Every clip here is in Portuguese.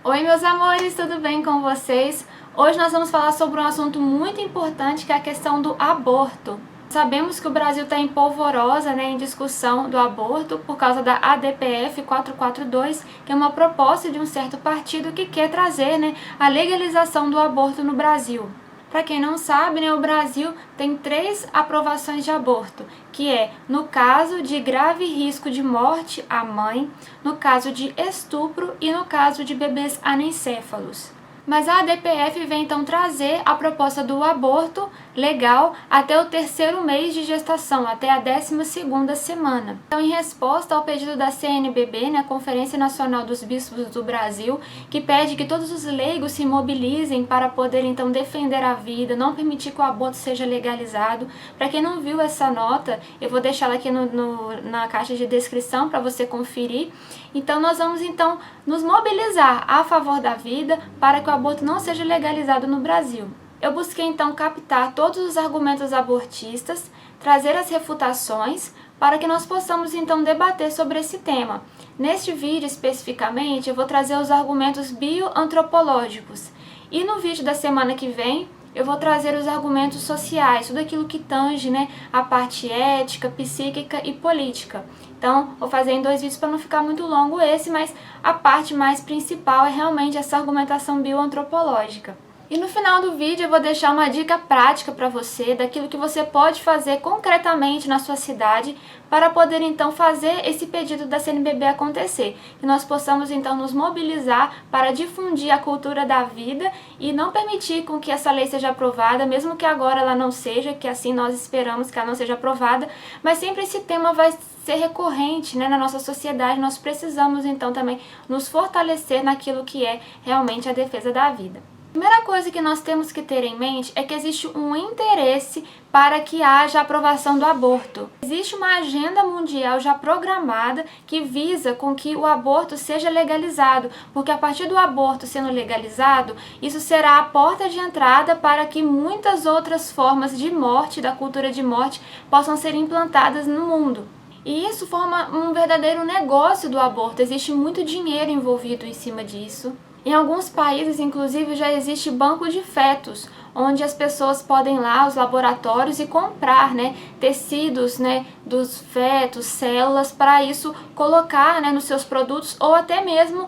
Oi, meus amores, tudo bem com vocês? Hoje nós vamos falar sobre um assunto muito importante, que é a questão do aborto. Sabemos que o Brasil está em polvorosa, em discussão do aborto por causa da ADPF 442, que é uma proposta de um certo partido que quer trazer, a legalização do aborto no Brasil. Para quem não sabe, o Brasil tem 3 aprovações de aborto, que é no caso de grave risco de morte à mãe, no caso de estupro e no caso de bebês anencéfalos. Mas a ADPF vem então trazer a proposta do aborto legal até o 3º mês de gestação, até a 12ª semana. Então, em resposta ao pedido da CNBB, a Conferência Nacional dos Bispos do Brasil, que pede que todos os leigos se mobilizem para poder então defender a vida, não permitir que o aborto seja legalizado. Para quem não viu essa nota, eu vou deixá-la aqui na caixa de descrição para você conferir. Então, nós vamos então nos mobilizar a favor da vida para que o aborto não seja legalizado no Brasil. Eu busquei então captar todos os argumentos abortistas, trazer as refutações, para que nós possamos então debater sobre esse tema. Neste vídeo especificamente, eu vou trazer os argumentos bioantropológicos, e no vídeo da semana que vem eu vou trazer os argumentos sociais, tudo aquilo que tange a parte ética, psíquica e política. Então, vou fazer em 2 vídeos para não ficar muito longo esse, mas a parte mais principal é realmente essa argumentação bioantropológica. E no final do vídeo eu vou deixar uma dica prática para você, daquilo que você pode fazer concretamente na sua cidade para poder então fazer esse pedido da CNBB acontecer. Que nós possamos então nos mobilizar para difundir a cultura da vida e não permitir com que essa lei seja aprovada, mesmo que agora ela não seja, que assim nós esperamos que ela não seja aprovada, mas sempre esse tema vai ser recorrente na nossa sociedade. Nós precisamos então também nos fortalecer naquilo que é realmente a defesa da vida. A primeira coisa que nós temos que ter em mente é que existe um interesse para que haja aprovação do aborto. Existe uma agenda mundial já programada que visa com que o aborto seja legalizado, porque a partir do aborto sendo legalizado, isso será a porta de entrada para que muitas outras formas de morte, da cultura de morte, possam ser implantadas no mundo. E isso forma um verdadeiro negócio do aborto, existe muito dinheiro envolvido em cima disso. Em alguns países, inclusive, já existe banco de fetos, onde as pessoas podem ir lá, os laboratórios, e comprar tecidos dos fetos, células, para isso colocar nos seus produtos, ou até mesmo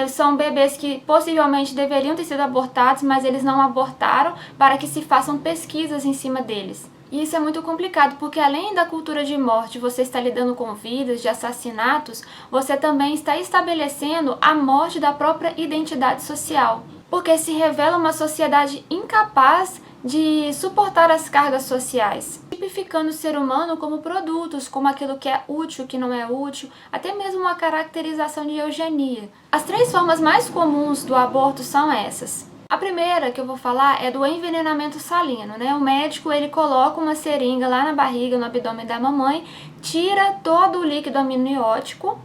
são bebês que possivelmente deveriam ter sido abortados, mas eles não abortaram, para que se façam pesquisas em cima deles. E isso é muito complicado, porque além da cultura de morte, você está lidando com vidas, de assassinatos, você também está estabelecendo a morte da própria identidade social. Porque se revela uma sociedade incapaz de suportar as cargas sociais, tipificando o ser humano como produtos, como aquilo que é útil, que não é útil, até mesmo uma caracterização de eugenia. As 3 formas mais comuns do aborto são essas. A primeira que eu vou falar é do envenenamento salino, O médico, ele coloca uma seringa lá na barriga, no abdômen da mamãe, tira todo o líquido amniótico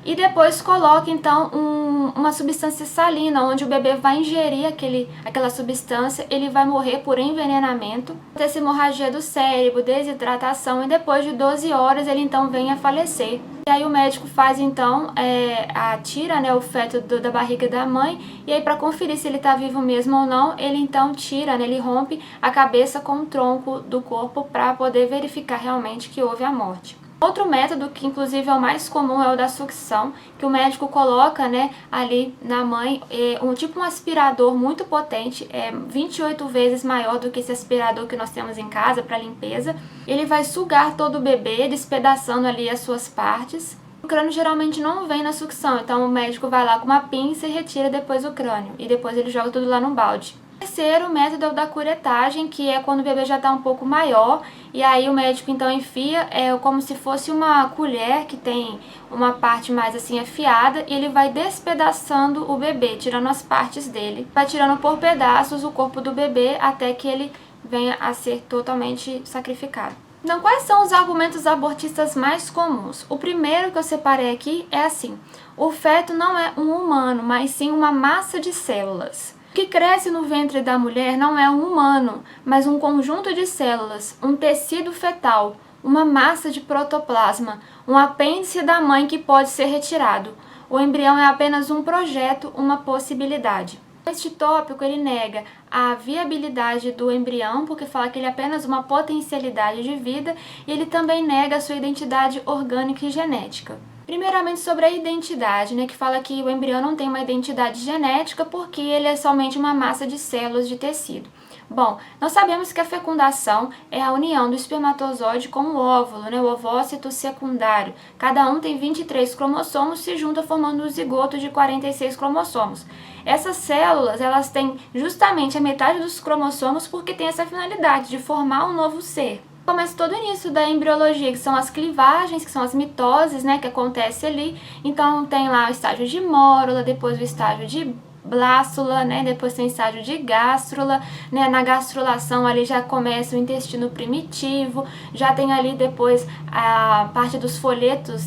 e depois coloca então uma substância salina, onde o bebê vai ingerir aquela substância, ele vai morrer por envenenamento, essa hemorragia do cérebro, desidratação, e depois de 12 horas ele então vem a falecer. E aí o médico faz então, tira o feto da barriga da mãe, e aí para conferir se ele está vivo mesmo ou não, ele então tira, ele rompe a cabeça com o tronco do corpo para poder verificar realmente que houve a morte. Outro método, que inclusive é o mais comum, é o da sucção, que o médico coloca ali na mãe tipo um aspirador muito potente, 28 vezes maior do que esse aspirador que nós temos em casa para limpeza. Ele vai sugar todo o bebê, despedaçando ali as suas partes. O crânio geralmente não vem na sucção, então o médico vai lá com uma pinça e retira depois o crânio, e depois ele joga tudo lá no balde. O terceiro método é o da curetagem, que é quando o bebê já está um pouco maior, e aí o médico então enfia como se fosse uma colher que tem uma parte mais assim afiada, e ele vai despedaçando o bebê, tirando as partes dele, vai tirando por pedaços o corpo do bebê até que ele venha a ser totalmente sacrificado. Então, quais são os argumentos abortistas mais comuns? O primeiro que eu separei aqui é assim: o feto não é um humano, mas sim uma massa de células. O que cresce no ventre da mulher não é um humano, mas um conjunto de células, um tecido fetal, uma massa de protoplasma, um apêndice da mãe que pode ser retirado. O embrião é apenas um projeto, uma possibilidade. Este tópico ele nega a viabilidade do embrião, porque fala que ele é apenas uma potencialidade de vida, e ele também nega a sua identidade orgânica e genética. Primeiramente sobre a identidade, que fala que o embrião não tem uma identidade genética porque ele é somente uma massa de células de tecido. Bom, nós sabemos que a fecundação é a união do espermatozoide com o óvulo, o ovócito secundário. Cada um tem 23 cromossomos, se junta formando um zigoto de 46 cromossomos. Essas células, elas têm justamente a metade dos cromossomos porque tem essa finalidade de formar um novo ser. Começa todo o início da embriologia, que são as clivagens, que são as mitoses, que acontece ali. Então tem lá o estágio de mórula, depois o estágio de blástula, depois tem o estágio de gástrula, na gastrulação ali já começa o intestino primitivo, já tem ali depois a parte dos folhetos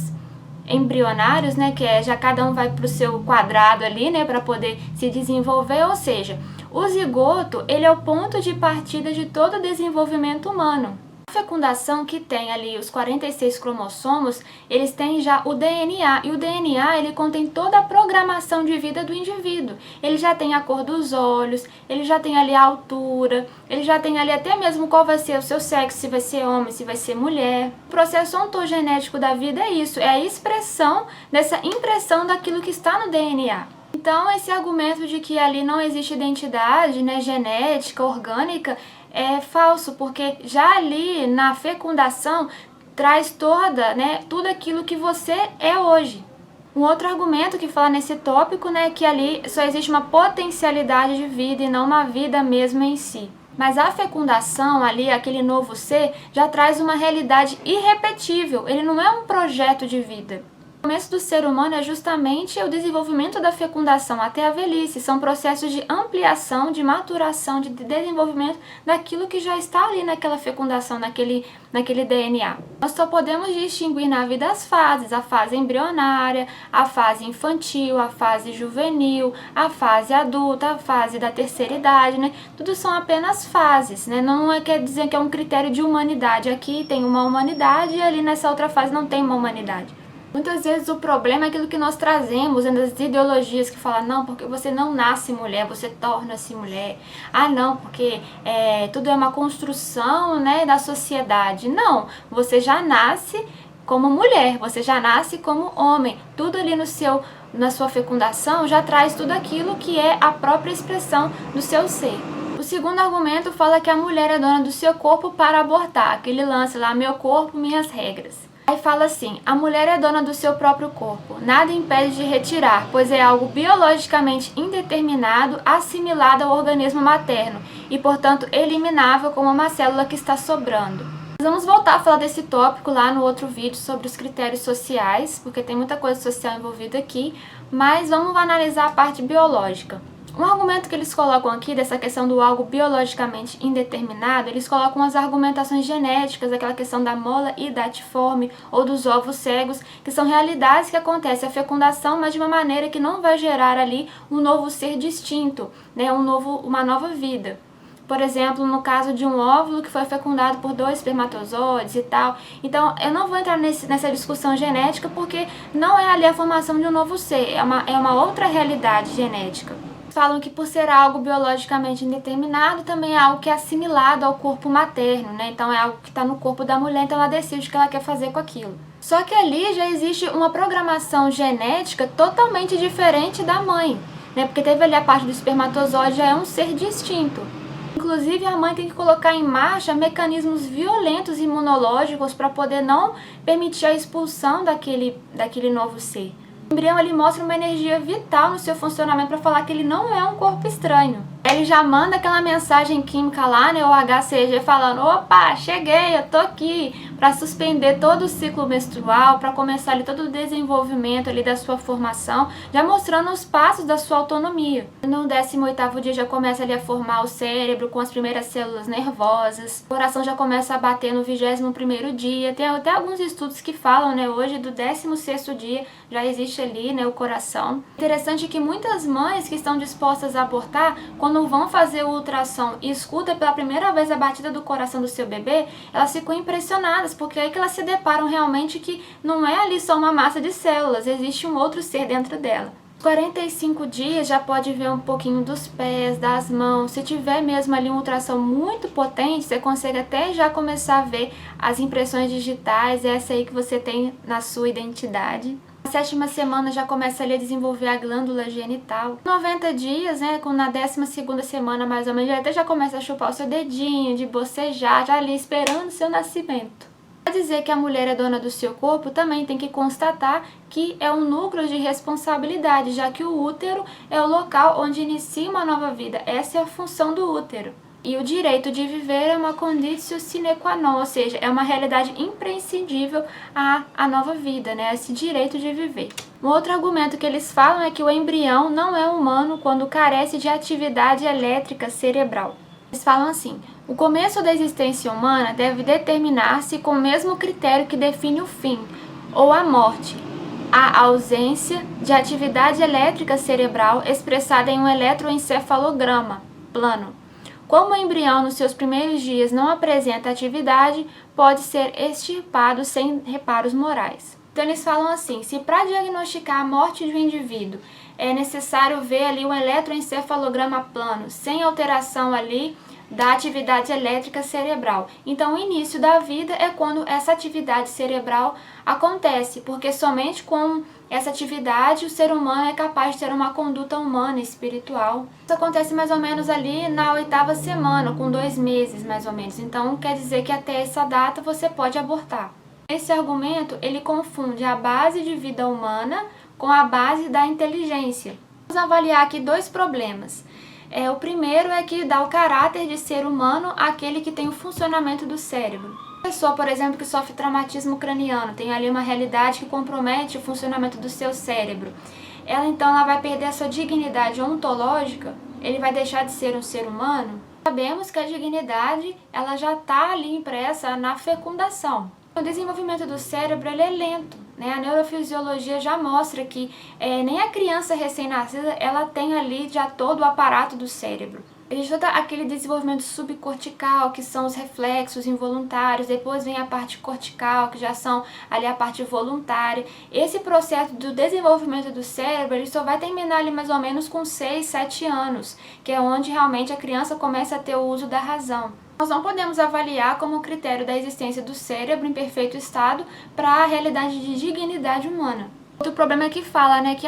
embrionários, que é já cada um vai para o seu quadrado ali, para poder se desenvolver, ou seja, o zigoto, ele é o ponto de partida de todo o desenvolvimento humano. A fecundação, que tem ali os 46 cromossomos, eles têm já o DNA, e o DNA ele contém toda a programação de vida do indivíduo. Ele já tem a cor dos olhos, ele já tem ali a altura, ele já tem ali até mesmo qual vai ser o seu sexo, se vai ser homem, se vai ser mulher. O processo ontogenético da vida é isso, é a expressão dessa impressão daquilo que está no DNA. Então, esse argumento de que ali não existe identidade, genética, orgânica, é falso, porque já ali na fecundação traz tudo aquilo que você é hoje. Um outro argumento que fala nesse tópico, é que ali só existe uma potencialidade de vida e não uma vida mesmo em si. Mas a fecundação ali, aquele novo ser, já traz uma realidade irrepetível, ele não é um projeto de vida. O começo do ser humano é justamente o desenvolvimento da fecundação até a velhice. São processos de ampliação, de maturação, de desenvolvimento daquilo que já está ali naquela fecundação, naquele DNA. Nós só podemos distinguir na vida as fases: a fase embrionária, a fase infantil, a fase juvenil, a fase adulta, a fase da terceira idade, Tudo são apenas fases, Não quer dizer que é um critério de humanidade. Aqui tem uma humanidade e ali nessa outra fase não tem uma humanidade. Muitas vezes o problema é aquilo que nós trazemos das ideologias que falam: não, porque você não nasce mulher, você torna-se mulher. Ah, não, porque tudo é uma construção, da sociedade. Não, você já nasce como mulher, você já nasce como homem. Tudo ali na sua fecundação já traz tudo aquilo que é a própria expressão do seu ser. O segundo argumento fala que a mulher é dona do seu corpo para abortar. Aquele lance lá: meu corpo, minhas regras. Aí fala assim: a mulher é dona do seu próprio corpo, nada impede de retirar, pois é algo biologicamente indeterminado, assimilado ao organismo materno e, portanto, eliminável como uma célula que está sobrando. Vamos voltar a falar desse tópico lá no outro vídeo sobre os critérios sociais, porque tem muita coisa social envolvida aqui, mas vamos analisar a parte biológica. Um argumento que eles colocam aqui, dessa questão do algo biologicamente indeterminado, eles colocam as argumentações genéticas, aquela questão da mola idatiforme ou dos ovos cegos, que são realidades que acontecem a fecundação, mas de uma maneira que não vai gerar ali um novo ser distinto, uma nova vida. Por exemplo, no caso de um óvulo que foi fecundado por 2 espermatozoides e tal. Então, eu não vou entrar nessa discussão genética porque não é ali a formação de um novo ser, é uma outra realidade genética. Falam que por ser algo biologicamente indeterminado, também é algo que é assimilado ao corpo materno, Então é algo que está no corpo da mulher, então ela decide o que ela quer fazer com aquilo. Só que ali já existe uma programação genética totalmente diferente da mãe, Porque teve ali a parte do espermatozoide, já é um ser distinto. Inclusive, a mãe tem que colocar em marcha mecanismos violentos imunológicos para poder não permitir a expulsão daquele novo ser. O embrião ele mostra uma energia vital no seu funcionamento para falar que ele não é um corpo estranho. Ele já manda aquela mensagem química lá, o HCG, falando: opa, cheguei, eu tô aqui, para suspender todo o ciclo menstrual, para começar ali todo o desenvolvimento ali da sua formação, já mostrando os passos da sua autonomia. No 18º dia já começa ali a formar o cérebro com as primeiras células nervosas, o coração já começa a bater no 21º dia, tem até alguns estudos que falam, hoje do 16º dia já existe ali, o coração. Interessante que muitas mães que estão dispostas a abortar, quando vão fazer o ultrassom e escuta pela primeira vez a batida do coração do seu bebê, elas ficam impressionadas, delas, porque é aí que elas se deparam realmente que não é ali só uma massa de células, existe um outro ser dentro dela. 45 dias já pode ver um pouquinho dos pés, das mãos. Se tiver mesmo ali uma ultrassom muito potente, você consegue até já começar a ver as impressões digitais, essa aí que você tem na sua identidade. Na 7ª semana já começa ali a desenvolver a glândula genital. 90 dias, né, na 12ª semana mais ou menos, até já começa a chupar o seu dedinho, de bocejar, já ali esperando o seu nascimento. Para dizer que a mulher é dona do seu corpo, também tem que constatar que é um núcleo de responsabilidade, já que o útero é o local onde inicia uma nova vida. Essa é a função do útero. E o direito de viver é uma conditio sine qua non, ou seja, é uma realidade imprescindível à nova vida, né? Esse direito de viver. Um outro argumento que eles falam é que o embrião não é humano quando carece de atividade elétrica cerebral. Eles falam assim: o começo da existência humana deve determinar-se com o mesmo critério que define o fim, ou a morte, a ausência de atividade elétrica cerebral expressada em um eletroencefalograma plano. Como o embrião nos seus primeiros dias não apresenta atividade, pode ser extirpado sem reparos morais. Então eles falam assim: se para diagnosticar a morte de um indivíduo é necessário ver ali um eletroencefalograma plano, sem alteração ali da atividade elétrica cerebral. Então o início da vida é quando essa atividade cerebral acontece, porque somente com essa atividade o ser humano é capaz de ter uma conduta humana e espiritual. Isso acontece mais ou menos ali na 8ª semana, com 2 meses mais ou menos. Então quer dizer que até essa data você pode abortar. Esse argumento ele confunde a base de vida humana com a base da inteligência. Vamos avaliar aqui 2 problemas. O primeiro é que dá o caráter de ser humano àquele que tem o funcionamento do cérebro. A pessoa, por exemplo, que sofre traumatismo craniano, tem ali uma realidade que compromete o funcionamento do seu cérebro. Ela vai perder a sua dignidade ontológica, ele vai deixar de ser um ser humano. Sabemos que a dignidade ela já está ali impressa na fecundação. O desenvolvimento do cérebro ele é lento, né? A neurofisiologia já mostra que nem a criança recém-nascida ela tem ali já todo o aparato do cérebro. Existe todo aquele desenvolvimento subcortical, que são os reflexos involuntários, depois vem a parte cortical, que já são ali a parte voluntária. Esse processo do desenvolvimento do cérebro ele só vai terminar ali mais ou menos com 6, 7 anos, que é onde realmente a criança começa a ter o uso da razão. Nós não podemos avaliar como critério da existência do cérebro em perfeito estado para a realidade de dignidade humana. Outro problema é que fala, né, que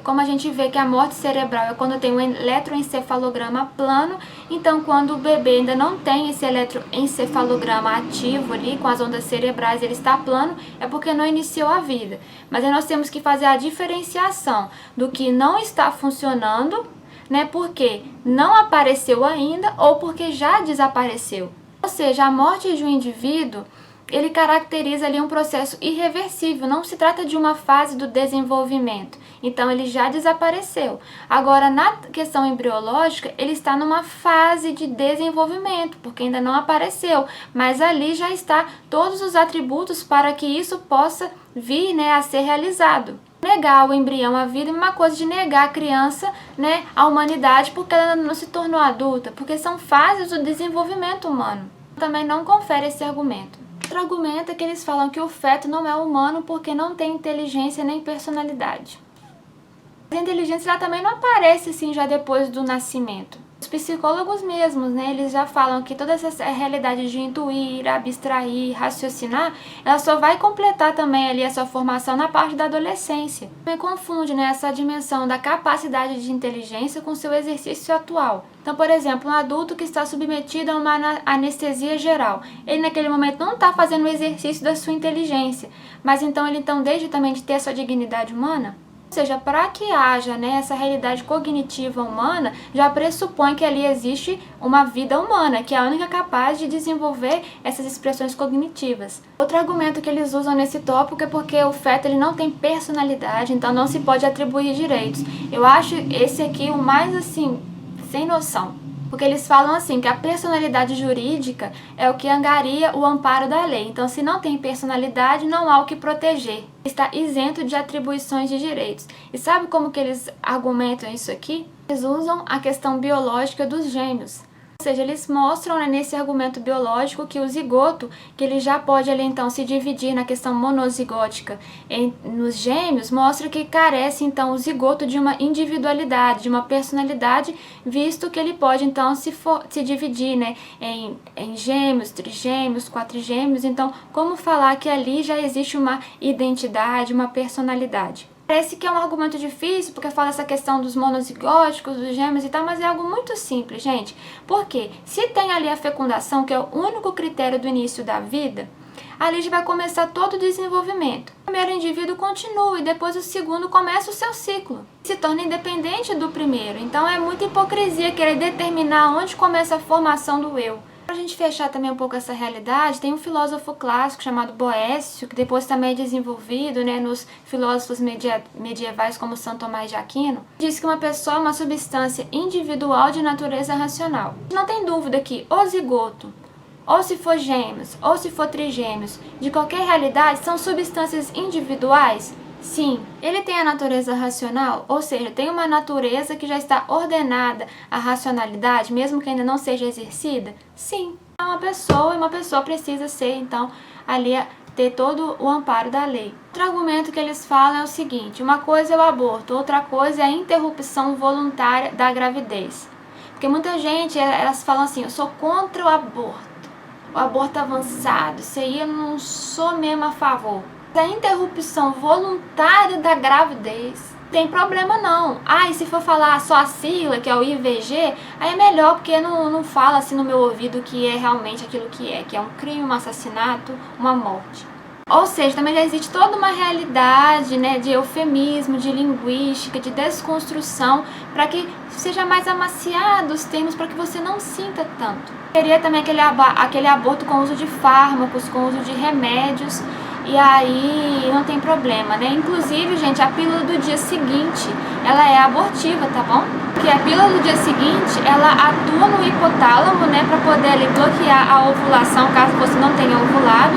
como a gente vê que a morte cerebral é quando tem um eletroencefalograma plano, então quando o bebê ainda não tem esse eletroencefalograma ativo ali, com as ondas cerebrais, ele está plano, é porque não iniciou a vida. Mas aí nós temos que fazer a diferenciação do que não está funcionando, né, porque não apareceu ainda ou porque já desapareceu. Ou seja, a morte de um indivíduo ele caracteriza ali um processo irreversível, não se trata de uma fase do desenvolvimento, então ele já desapareceu. Agora, na questão embriológica, ele está numa fase de desenvolvimento, porque ainda não apareceu, mas ali já está todos os atributos para que isso possa vir, né, a ser realizado. Negar o embrião à vida é uma coisa de negar a criança, né, a humanidade, porque ela não se tornou adulta, porque são fases do desenvolvimento humano. Também não confere esse argumento. Outro argumento é que eles falam que o feto não é humano porque não tem inteligência nem personalidade. A inteligência ela também não aparece assim já depois do nascimento. Os psicólogos mesmos, né, eles já falam que toda essa realidade de intuir, abstrair, raciocinar, ela só vai completar também ali a sua formação na parte da adolescência. Também confunde, né, essa dimensão da capacidade de inteligência com seu exercício atual. Então, por exemplo, um adulto que está submetido a uma anestesia geral, ele naquele momento não está fazendo o exercício da sua inteligência, mas então ele deixa também de ter a sua dignidade humana? Ou seja, para que haja, né, essa realidade cognitiva humana, já pressupõe que ali existe uma vida humana, que é a única capaz de desenvolver essas expressões cognitivas. Outro argumento que eles usam nesse tópico é porque o feto ele não tem personalidade, então não se pode atribuir direitos. Eu acho esse aqui o mais assim, sem noção. Porque eles falam assim, que a personalidade jurídica é o que angaria o amparo da lei. Então, se não tem personalidade, não há o que proteger. Está isento de atribuições de direitos. E sabe como que eles argumentam isso aqui? Eles usam a questão biológica dos gêmeos. Ou seja, eles mostram, né, nesse argumento biológico que o zigoto, que ele já pode ali então se dividir na questão monozigótica nos gêmeos, mostra que carece então o zigoto de uma individualidade, de uma personalidade, visto que ele pode então se dividir, né, em gêmeos, trigêmeos, quatrigêmeos. Então, como falar que ali já existe uma identidade, uma personalidade? Parece que é um argumento difícil, porque fala essa questão dos monozigóticos, dos gêmeos e tal, mas é algo muito simples, gente. Por quê? Se tem ali a fecundação, que é o único critério do início da vida, ali já vai começar todo o desenvolvimento. O primeiro indivíduo continua e depois o segundo começa o seu ciclo. Se torna independente do primeiro. Então é muita hipocrisia querer determinar onde começa a formação do eu. Para a gente fechar também um pouco essa realidade, tem um filósofo clássico chamado Boécio, que depois também é desenvolvido, né, nos filósofos medievais como São Tomás de Aquino, diz que uma pessoa é uma substância individual de natureza racional. Não tem dúvida que o zigoto, ou se for gêmeos, ou se for trigêmeos, de qualquer realidade, são substâncias individuais? Sim. Ele tem a natureza racional, ou seja, tem uma natureza que já está ordenada à racionalidade, mesmo que ainda não seja exercida? Sim. É uma pessoa, e uma pessoa precisa ser, então, ali ter todo o amparo da lei. Outro argumento que eles falam é o seguinte: uma coisa é o aborto, outra coisa é a interrupção voluntária da gravidez. Porque muita gente, elas falam assim, eu sou contra o aborto avançado, isso aí eu não sou mesmo a favor. A interrupção voluntária da gravidez tem problema não. E se for falar só a sigla, que é o IVG, aí é melhor, porque não fala assim no meu ouvido que é realmente aquilo que é um crime, um assassinato, uma morte. Ou seja, também já existe toda uma realidade, né, de eufemismo, de linguística, de desconstrução, para que seja mais amaciado os termos, para que você não sinta tanto. Teria também aquele aborto com uso de fármacos, com uso de remédios, e aí não tem problema, né? Inclusive, gente, a pílula do dia seguinte, ela é abortiva, tá bom? Porque a pílula do dia seguinte, ela atua no hipotálamo, né, para poder ali bloquear a ovulação, caso você não tenha ovulado.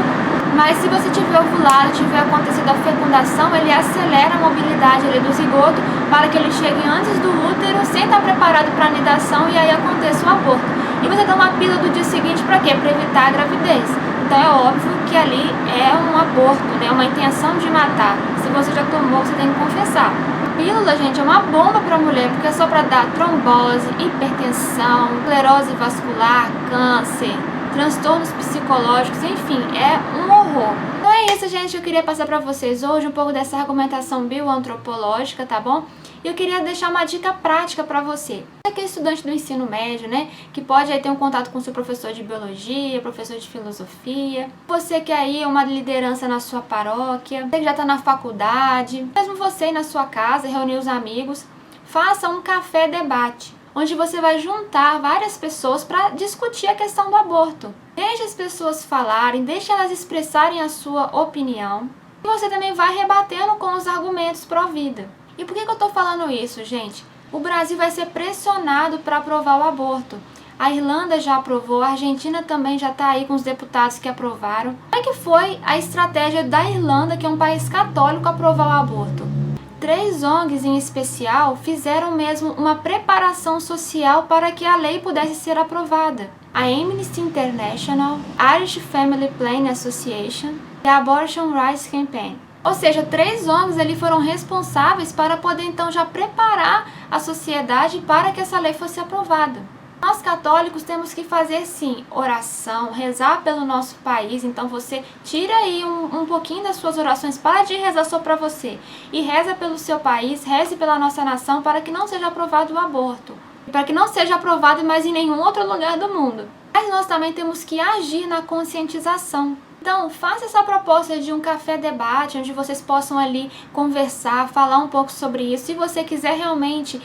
Mas se você tiver ovulado, tiver acontecido a fecundação, ele acelera a mobilidade ali do zigoto para que ele chegue antes do útero, sem estar preparado para a anidação, e aí aconteça o aborto. E você dá uma pílula do dia seguinte para quê? Para evitar a gravidez. Então é óbvio que ali é um aborto, né? Uma intenção de matar. Se você já tomou, você tem que confessar. A pílula, gente, é uma bomba para a mulher, porque é só para dar trombose, hipertensão, esclerose vascular, câncer, transtornos psicológicos, enfim, é um horror. Então é isso, gente, eu queria passar para vocês hoje um pouco dessa argumentação bioantropológica, tá bom? E eu queria deixar uma dica prática para você. Você que é estudante do ensino médio, né, que pode aí ter um contato com seu professor de biologia, professor de filosofia, você que aí é uma liderança na sua paróquia, você que já está na faculdade, mesmo você ir na sua casa, reunir os amigos, faça um café debate, onde você vai juntar várias pessoas para discutir a questão do aborto. Deixe as pessoas falarem, deixe elas expressarem a sua opinião, e você também vai rebatendo com os argumentos pró-vida. E por que eu estou falando isso, gente? O Brasil vai ser pressionado para aprovar o aborto. A Irlanda já aprovou, a Argentina também já está aí com os deputados que aprovaram. Como é que foi a estratégia da Irlanda, que é um país católico, aprovar o aborto? 3 ONGs em especial fizeram mesmo uma preparação social para que a lei pudesse ser aprovada. A Amnesty International, Irish Family Planning Association e a Abortion Rights Campaign. Ou seja, 3 ONGs ali foram responsáveis para poder então já preparar a sociedade para que essa lei fosse aprovada. Nós católicos temos que fazer sim oração, rezar pelo nosso país. Então você tira aí um pouquinho das suas orações, para de rezar só para você e reza pelo seu país, reze pela nossa nação para que não seja aprovado o aborto, para que não seja aprovado mais em nenhum outro lugar do mundo. Mas nós também temos que agir na conscientização. Então, faça essa proposta de um café debate, onde vocês possam ali conversar, falar um pouco sobre isso. Se você quiser realmente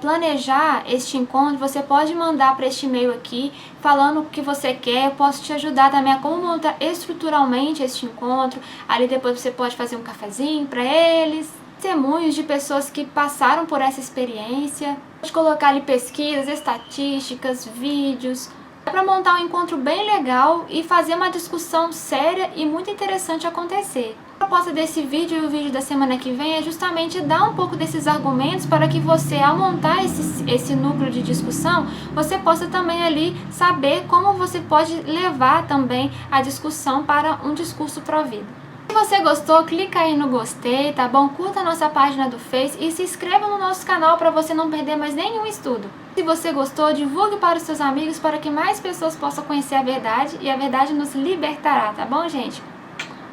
planejar este encontro, você pode mandar para este e-mail aqui, falando o que você quer. Eu posso te ajudar também a como montar estruturalmente este encontro. Ali depois você pode fazer um cafezinho para eles. Testemunhos de pessoas que passaram por essa experiência. Pode colocar ali pesquisas, estatísticas, vídeos, para montar um encontro bem legal e fazer uma discussão séria e muito interessante acontecer. A proposta desse vídeo e o vídeo da semana que vem é justamente dar um pouco desses argumentos para que você, ao montar esse núcleo de discussão, você possa também ali saber como você pode levar também a discussão para um discurso pró-vida. Se você gostou, clica aí no gostei, tá bom? Curta a nossa página do Face e se inscreva no nosso canal para você não perder mais nenhum estudo. Se você gostou, divulgue para os seus amigos para que mais pessoas possam conhecer a verdade e a verdade nos libertará, tá bom, gente?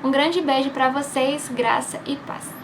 Um grande beijo para vocês, graça e paz.